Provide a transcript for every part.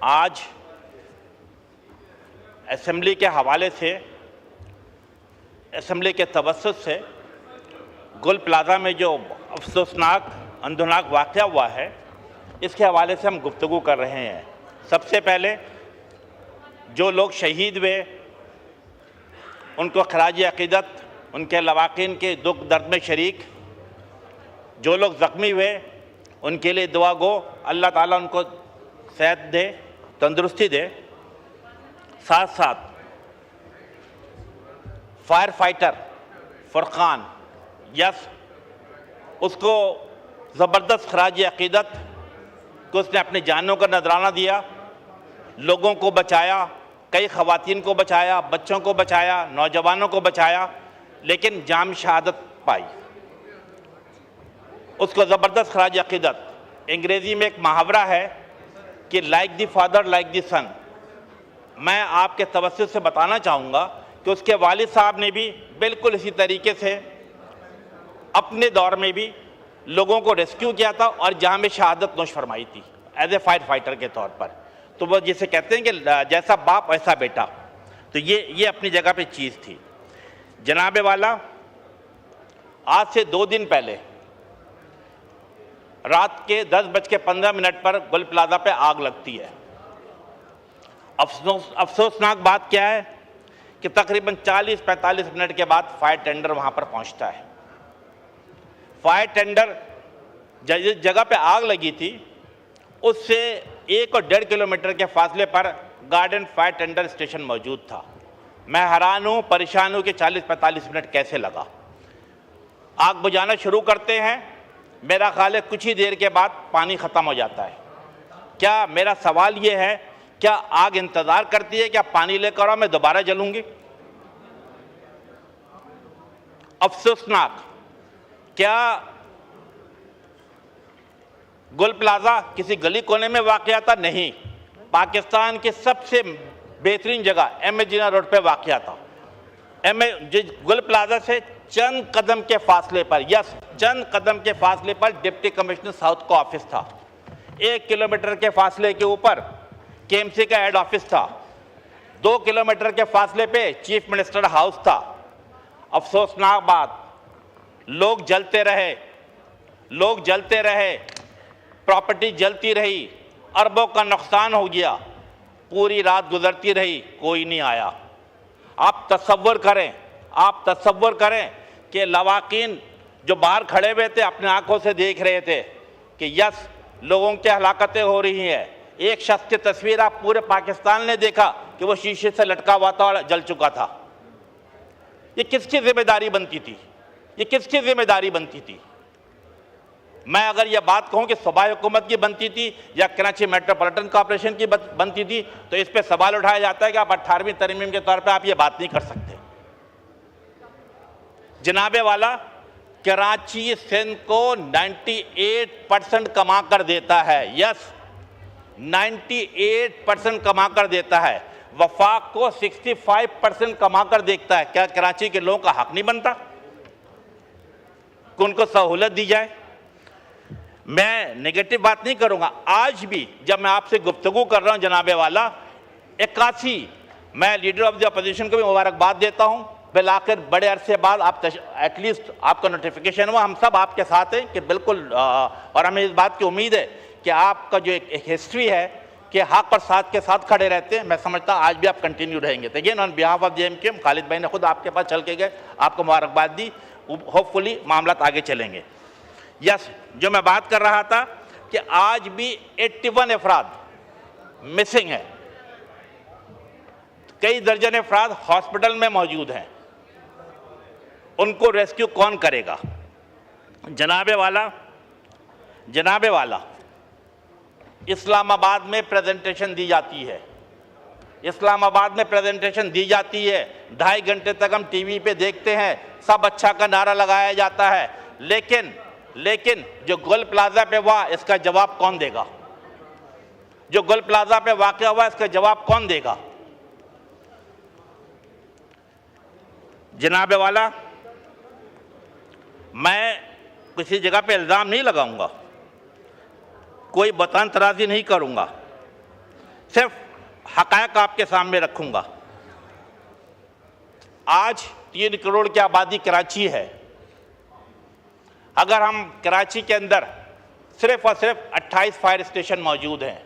आज असेंबली के हवाले से, असेंबली के तवस्सुत से गुल प्लाज़ा में जो अफसोसनाक अंदोनाक वाक़या हुआ है, इसके हवाले से हम गुफ्तगू कर रहे हैं। सबसे पहले जो लोग शहीद हुए उनको खराज अक़ीदत, उनके लवाकिन के दुख दर्द में शरीक, जो लोग ज़ख्मी हुए उनके लिए दुआ गो, अल्लाह ताला उनको सेहत दे, तंदुरुस्ती दे। साथ साथ फायर फाइटर फुरकान यस, उसको ज़बरदस्त खराज अक़ीदत कि उसने अपनी जानों का नजराना दिया, लोगों को बचाया, कई ख़वातीन को बचाया, बच्चों को बचाया, नौजवानों को बचाया, लेकिन जाम शहादत पाई। उसको ज़बरदस्त खराज अक़ीदत। अंग्रेज़ी में एक मुहावरा है कि like the father like the son. मैं आपके तवज्जुह से बताना चाहूँगा कि उसके वालिद साहब ने भी बिल्कुल इसी तरीके से अपने दौर में भी लोगों को रेस्क्यू किया था और जाम शहादत नोश फरमाई थी एज ए फायर फाइटर के तौर पर। तो वो जिसे कहते हैं कि जैसा बाप वैसा बेटा, तो ये अपनी जगह पे चीज़ थी। जनाब वाला, आज से 2 दिन पहले रात के 10:15 पर गुल प्लाज़ा पे आग लगती है। अफसोसनाक बात क्या है कि तकरीबन 40-45 मिनट के बाद फायर टेंडर वहाँ पर पहुँचता है। फायर टेंडर जिस जगह पे आग लगी थी उससे 1 और 1.5 किलोमीटर के फासले पर गार्डन फायर टेंडर स्टेशन मौजूद था। मैं हैरान हूँ, परेशान हूँ कि 40-45 मिनट कैसे लगा। आग बुझाना शुरू करते हैं, मेरा ख्याल है कुछ ही देर के बाद पानी ख़त्म हो जाता है। क्या मेरा सवाल ये है, क्या आग इंतज़ार करती है क्या पानी लेकर आओ मैं दोबारा जलूंगी? अफसोसनाक, क्या गुल प्लाज़ा किसी गली कोने में वाक़या था? नहीं, पाकिस्तान की सबसे बेहतरीन जगह एम ए जिना रोड पे वाक़या था। गुल प्लाज़ा से चंद कदम के फासले पर, यस चंद कदम के फासले पर डिप्टी कमिश्नर साउथ का ऑफिस था। 1 किलोमीटर के फासले के ऊपर केएमसी का हेड ऑफिस था। 2 किलोमीटर के फासले पे चीफ मिनिस्टर हाउस था। अफसोसनाक बात, लोग जलते रहे, प्रॉपर्टी जलती रही, अरबों का नुकसान हो गया, पूरी रात गुजरती रही, कोई नहीं आया। आप तसव्वुर करें कि लवाकिन जो बाहर खड़े हुए थे अपने आंखों से देख रहे थे कि यस लोगों की हलाकतें हो रही हैं। एक शख्स की तस्वीर आप पूरे पाकिस्तान ने देखा कि वो शीशे से लटका हुआ था और जल चुका था। ये किसकी जिम्मेदारी बनती थी? मैं अगर यह बात कहूं कि सूबाई हुकूमत की बनती थी या कराची मेट्रोपॉलिटन कॉर्पोरेशन की बनती थी, तो इस पे सवाल उठाया जाता है कि आप 18वीं तरमीम के तौर पे आप ये बात नहीं कर सकते। जनाबे वाला, कराची सिंध को 98% कमा कर देता है। यस, 98% कमा कर देता है। वफाक को 65% कमा कर देखता है। क्या कराची के लोगों का हक नहीं बनता कि उनको सहूलत दी जाए? मैं नेगेटिव बात नहीं करूंगा। आज भी जब मैं आपसे गुफ्तगू कर रहा हूं जनाबे वाला, 81 मैं लीडर ऑफ द अपोजिशन को भी मुबारकबाद देता हूं। बिलाखिर बड़े अरसे बाद आप एटलीस्ट आपका नोटिफिकेशन हुआ। हम सब आपके साथ हैं कि बिल्कुल, और हमें इस बात की उम्मीद है कि आपका जो एक हिस्ट्री है कि हक और साथ के साथ खड़े रहते हैं, मैं समझता आज भी आप कंटिन्यू रहेंगे। तो again on behalf of जेएमके, Khalid भाई ने खुद आपके पास चल के गए, आपको मुबारकबाद दी। होपफुली मामला आगे चलेंगे। यस, जो मैं बात कर रहा था कि आज भी 81 अफराद मिसिंग है। कई दर्जन अफराद हॉस्पिटल में मौजूद हैं, उनको रेस्क्यू कौन करेगा? जनाबे वाला, इस्लामाबाद में प्रेजेंटेशन दी जाती है। 2.5 घंटे तक हम टीवी पे देखते हैं, सब अच्छा का नारा लगाया जाता है, लेकिन जो गुल प्लाज़ा पे हुआ इसका जवाब कौन देगा? जो गुल प्लाज़ा पे वाक़या हुआ इसका जवाब कौन देगा? जनाबे वाला, मैं किसी जगह पे इल्ज़ाम नहीं लगाऊंगा, कोई बतन तराजी नहीं करूंगा। सिर्फ हकायक आपके सामने रखूंगा। आज 3 करोड़ की आबादी कराची है। अगर हम कराची के अंदर सिर्फ और सिर्फ 28 फायर स्टेशन मौजूद हैं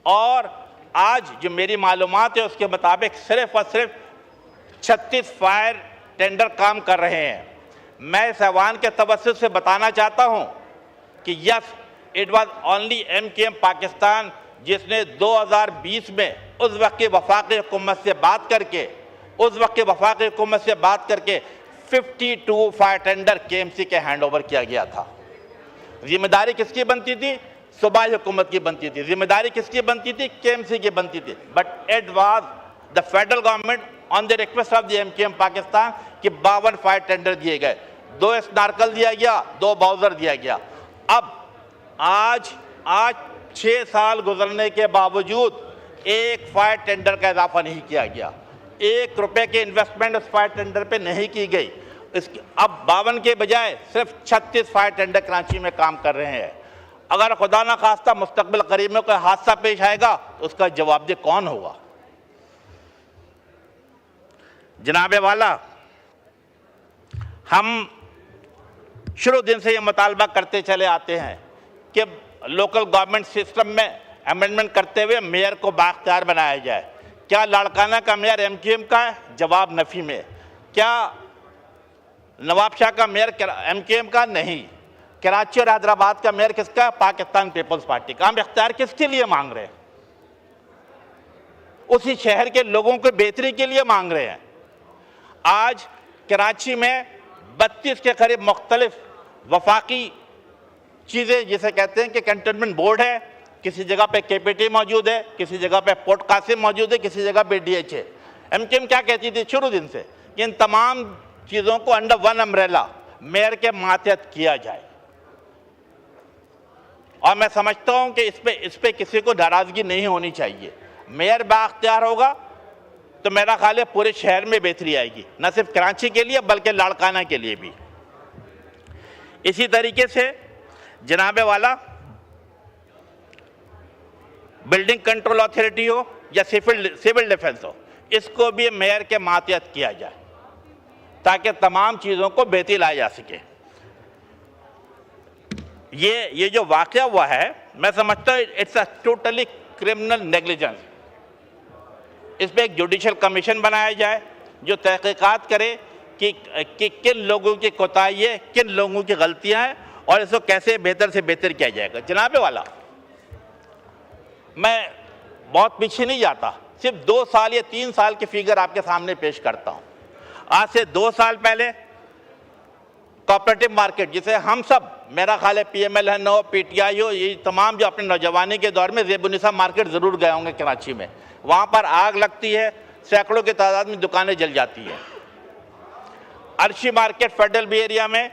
और आज जो मेरी मालूमात है उसके मुताबिक सिर्फ और सिर्फ 36 फायर टेंडर काम कर रहे हैं। मैं इस ऐवान के तवज्जुह से बताना चाहता हूं कि yes, it was only MKM Pakistan जिसने 2020 में उस वक्त की वफाकी हुकूमत से बात करके 52 फायर टेंडर KMC के हैंड ओवर किया गया था। जिम्मेदारी किसकी बनती थी? सूबाई हुकूमत की बनती थी। जिम्मेदारी किसकी बनती थी? KMC की बनती थी। But it was the federal government on the request of the MKM Pakistan कि 52 फायर टेंडर दिए गए, 2 स्नार्कल दिया गया, 2 बाउजर दिया गया। अब आज 6 साल गुजरने के बावजूद एक फायर टेंडर का इजाफा नहीं किया गया। 1 रुपए की इन्वेस्टमेंट उस फायर टेंडर पे नहीं की गई। अब 52 के बजाय सिर्फ 36 फायर टेंडर कराची में काम कर रहे हैं। अगर खुदा ना खास्ता मुस्तकबिल करीब में कोई हादसा पेश आएगा तो उसका जवाबदेह कौन होगा? जनाबे वाला, हम शुरू दिन से ये मुतालबा करते चले आते हैं कि लोकल गवर्नमेंट सिस्टम में अमेंडमेंट करते हुए मेयर को बाख्तियार बनाया जाए। क्या लाड़काना का मेयर MKM का है? जवाब नफी में। क्या नवाबशाह का मेयर MKM का? नहीं। कराची और हैदराबाद का मेयर किसका? पाकिस्तान पीपल्स पार्टी का। हम इख्तियार किसके लिए मांग रहे हैं? उसी शहर के लोगों को बेहतरी के लिए मांग रहे हैं। आज कराची में 32 के करीब मुख्तलिफ वफाकी चीज़ें जिसे कहते हैं कि कंटेनमेंट बोर्ड है, किसी जगह पे KPT मौजूद है, किसी जगह पे पोर्ट कासिम मौजूद है, किसी जगह पे DH है। MKM क्या कहती थी शुरू दिन से कि इन तमाम चीज़ों को अंडर वन अम्ब्रेला मेयर के मातहत किया जाए। और मैं समझता हूं कि इस पे किसी को नाराज़गी नहीं होनी चाहिए। मेयर बाख्तियार होगा तो मेरा ख्याल है पूरे शहर में बेहतरी आएगी, न सिर्फ कराची के लिए बल्कि लाड़काना के लिए भी। इसी तरीके से जनाबे वाला, बिल्डिंग कंट्रोल अथॉरिटी हो या सिविल डिफेंस हो, इसको भी मेयर के मातहत किया जाए ताकि तमाम चीज़ों को बेहतरी लाया जा सके। ये जो वाक़या हुआ है, मैं समझता हूँ it's a totally criminal negligence. इस पर एक जुडिशल कमीशन बनाया जाए जो तहकीकात करे कि किन लोगों की कोताही है, किन लोगों की गलतियां हैं और इसको कैसे बेहतर से बेहतर किया जाएगा। जनाबे वाला, मैं बहुत पीछे नहीं जाता, सिर्फ 2 साल या 3 साल की फिगर आपके सामने पेश करता हूं। आज से 2 साल पहले कोऑपरेटिव मार्केट, जिसे हम सब, मेरा ख्याल है PMLN हो, PTI हो, ये तमाम जो अपने नौजवानी के दौर में ज़ेब-उन-निसा मार्केट ज़रूर गए होंगे कराची में। वहाँ पर आग लगती है, सैकड़ों की तादाद में दुकानें जल जाती हैं। Arshi market federal B area में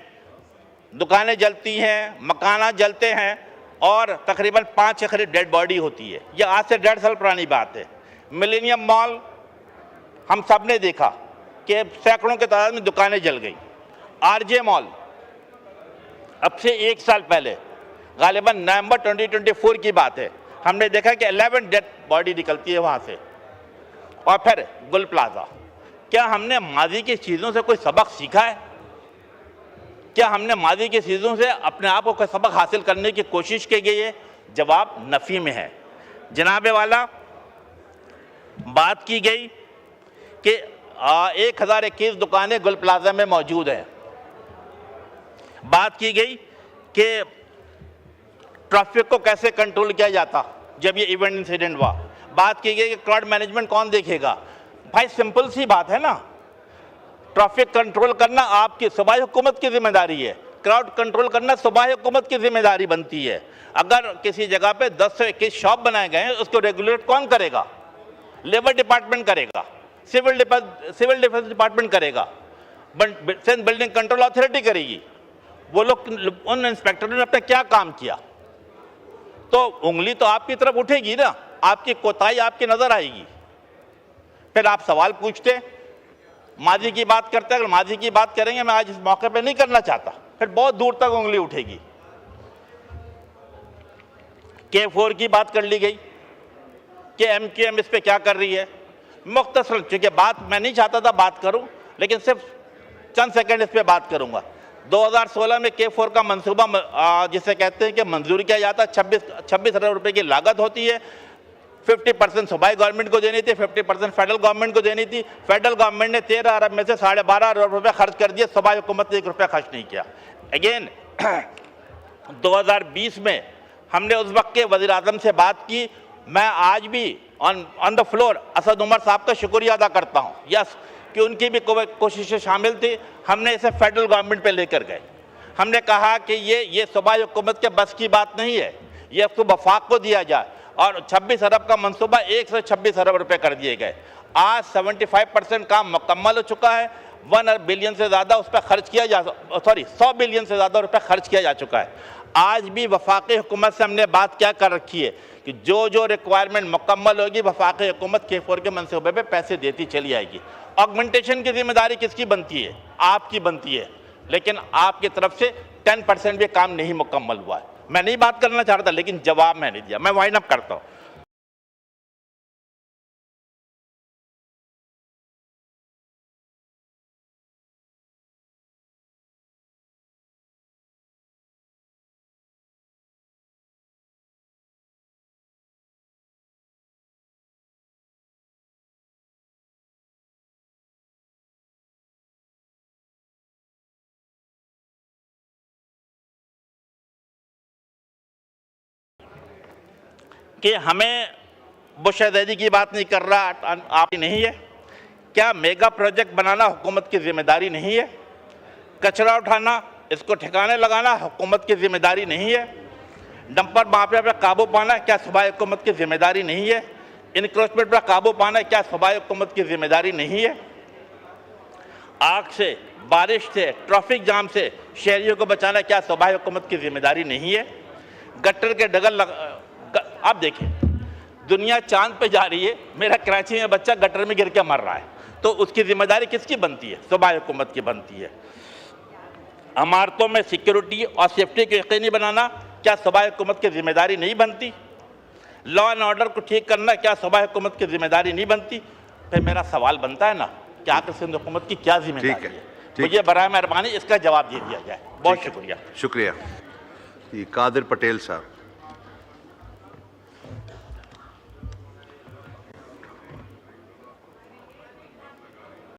दुकानें जलती हैं, मकाना जलते हैं और तकरीबन 5 करीब डेड बॉडी होती है। ये आज से 1.5 साल पुरानी बात है। मिलेनियम मॉल हम सब ने देखा कि सैकड़ों की तादाद में दुकानें जल गई। RJ मॉल अब से 1 साल पहले, गालिबन नवंबर 2024 की बात है, हमने देखा कि 11 डेड बॉडी निकलती है वहाँ से। और फिर गुल प्लाजा, क्या हमने माजी की चीज़ों से कोई सबक सीखा है? क्या हमने माजी की चीज़ों से अपने आप को कोई सबक हासिल करने की कोशिश की गई है? जवाब नफ़ी में है। जनाबे वाला, बात की गई कि 1021 दुकानें गुल प्लाजा में मौजूद हैं। बात की गई कि ट्रैफिक को कैसे कंट्रोल किया जाता जब ये इवेंट इंसिडेंट हुआ। बात की गई कि क्राउड मैनेजमेंट कौन देखेगा। भाई सिंपल सी बात है ना, ट्रैफिक कंट्रोल करना आपकी सूबाई हुकूमत की जिम्मेदारी है, क्राउड कंट्रोल करना सूबाई हुकूमत की जिम्मेदारी बनती है। अगर किसी जगह पे 10 से 21 शॉप बनाए गए हैं, उसको रेगुलेट कौन करेगा? लेबर डिपार्टमेंट करेगा, सिविल डिफेंस डिपार्टमेंट करेगा, बिल्डिंग कंट्रोल अथॉरिटी करेगी। वो लोग, उन इंस्पेक्टरों ने अपना क्या काम किया? तो उंगली तो आपकी तरफ उठेगी ना, आपकी कोताही आपकी नजर आएगी। फिर आप सवाल पूछते, माजी की बात करते। अगर माजी की बात करेंगे, मैं आज इस मौके पे नहीं करना चाहता, फिर बहुत दूर तक उंगली उठेगी। K4 की बात कर ली गई, कि MQM इस पे क्या कर रही है। मुख्तसर, चूँकि बात मैं नहीं चाहता था बात करूं, लेकिन सिर्फ चंद सेकंड इस पे बात करूंगा। 2016 में K4 का मंसूबा जिसे कहते हैं कि मंजूर किया जाता, 26 अरब रुपए की लागत होती है। 50% सूबाई गवर्नमेंट को देनी थी, 50% फेडरल गवर्नमेंट को देनी थी। फेडरल गवर्नमेंट ने 13 अरब में से 12.5 अरब रुपए खर्च कर दिए, सूबाई हुकूमत ने 1 रुपया खर्च नहीं किया। अगेन 2020 में हमने उस वक्त के वज़ीर आज़म से बात की। मैं आज भी on the floor Asad Umar साहब का शुक्रिया अदा करता हूँ, यस, कि उनकी भी कोशिशें शामिल थी। हमने इसे फेडरल गवर्नमेंट पे लेकर गए। हमने कहा कि ये सूबाई हुकूमत के बस की बात नहीं है, ये उसको वफाक को दिया जाए, और 26 अरब का मंसूबा 126 अरब रुपए कर दिए गए। आज 75% काम मुकम्मल हो चुका है। 1 बिलियन से ज़्यादा उस पर खर्च किया 100 बिलियन से ज़्यादा रुपए खर्च किया जा चुका है। आज भी वफाकी हुकूमत से हमने बात क्या कर रखी है कि जो रिक्वायरमेंट मुकम्मल होगी, वफाकी हुकूमत K4 के मंसूबे पे पैसे देती चली आएगी। ऑगमेंटेशन की जिम्मेदारी किसकी बनती है? आपकी बनती है, लेकिन आपकी तरफ से 10% भी काम नहीं मुकम्मल हुआ है। मैं नहीं बात करना चाह रहा था, लेकिन जवाब मैंने दिया। मैं वाइंड अप करता हूँ। कि हमें बुशैदी की बात नहीं कर रहा, आप नहीं है क्या? मेगा प्रोजेक्ट बनाना हुकूमत की जिम्मेदारी नहीं है? कचरा उठाना, इसको ठिकाने लगाना हुकूमत की जिम्मेदारी नहीं है? डंपर माफिया पर काबू पाना क्या सूबाई हुकूमत की जिम्मेदारी नहीं है? इनक्रोचमेंट पर काबू पाना क्या सूबाई हुकूमत की जिम्मेदारी नहीं है? आग से, बारिश से, ट्रैफिक जाम से शहरियों को बचाना क्या सूबाई हुकूमत की जिम्मेदारी नहीं है? गटर के डगल आप देखिए, दुनिया चांद पे जा रही है, मेरा कराची में बच्चा गटर में गिर के मर रहा है, तो उसकी जिम्मेदारी किसकी बनती है? सूबाई हुकूमत की बनती है। इमारतों में सिक्योरिटी और सेफ्टी को यकीनी बनाना क्या सूबाई हुकूमत की जिम्मेदारी नहीं बनती? लॉ एंड ऑर्डर को ठीक करना क्या सूबाई हुकूमत की जिम्मेदारी नहीं बनती? फिर मेरा सवाल बनता है ना कि आखिर सिंध हुकूमत की क्या जिम्मेदारी है? मुझे बराए मेहरबानी इसका जवाब दे दिया जाए। बहुत शुक्रिया। शुक्रिया। कादिर पटेल साहब।